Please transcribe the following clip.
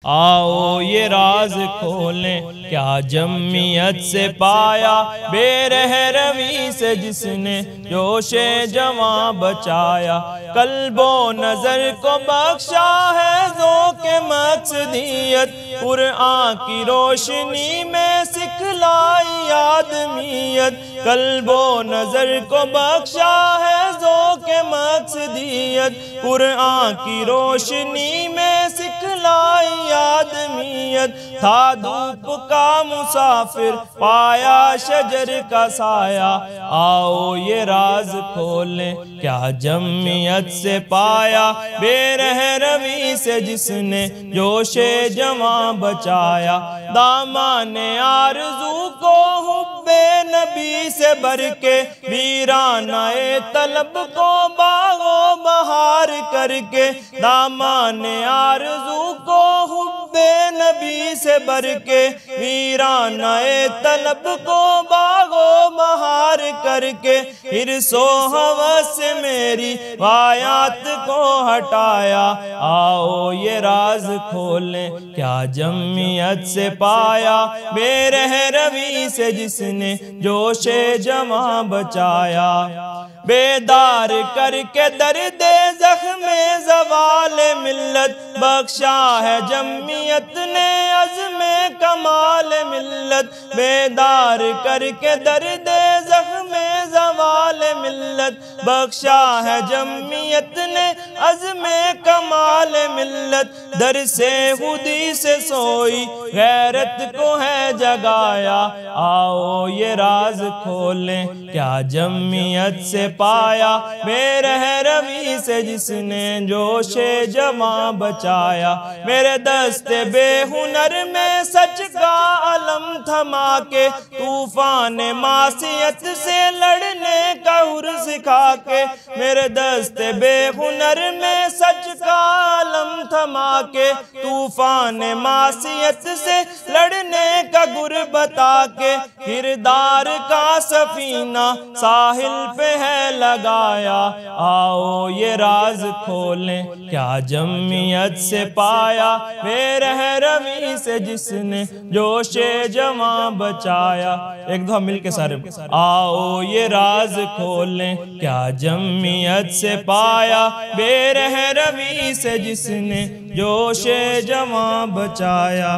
آؤ یہ راز کھولیں کیا جمعیت سے پایا بے رحمی سے جس نے جوش جواں بچایا، قلب و نظر کو بخشا ہے ذوق مقصدیت، قرآن کی روشنی میں سکھلائی آدمیت، قلب و نظر کو بخشا ہے ذوق مقصدیت، قرآن کی روشنی میں سکھلائی آدمیت، تھا دھوپ کا مسافر پایا شجر کا سایہ، آؤ یہ راز کھولیں کیا جمعیت سے پایا بے رحمی سے جس نے جوش جواں بچایا، دامان آرزو کو حب نبی سے بھر کے، ویرانہ طلب کو باغ و بہار کر کے، دامان آرزو کو حب نبی سے بھر کے، ویرانہ طلب کو باغ و بہار کر کے، حرص و ہوس سے میری غایات کو ہٹایا، آؤ یہ راز کھولیں کیا جمعیت سے پایا بے رحمی سے جس نے جوش جواں بچایا، بیدار کر کے درد زخم زوال ملت، بخشا ہے جمعیت نے عزم کمال ملت، بیدار کر کے درد زخم زوال ملت، بخشا ہے جمعیت نے عزم کمال ملت، در سے خودی سے سوئی غیرت کو ہے جگایا، آؤ یہ راز کھولیں کیا جمعیت سے پایا بے رحمی سے جس نے جوش جواں بچایا، میرے دست بے ہنر میں سچ کا علم تھما کے، طوفان معصیت سے لڑنے کا ہر سکھا کے، میرے دست بے ہنر میں سچ کا علم تھما کے، طوفان معصیت سے لڑنے کا گر بتا کے، کردار کا سفینہ ساحل پہ ہے لگایا، آؤ یہ راز کھولیں کیا جمعیت سے پایا بے رحمی سے جس نے جوش جواں بچایا۔ ایک دفعہ مل کے سارے آؤ یہ راز کھولیں کیا جمعیت سے پایا بے رحمی سے جس نے جوش جواں بچایا۔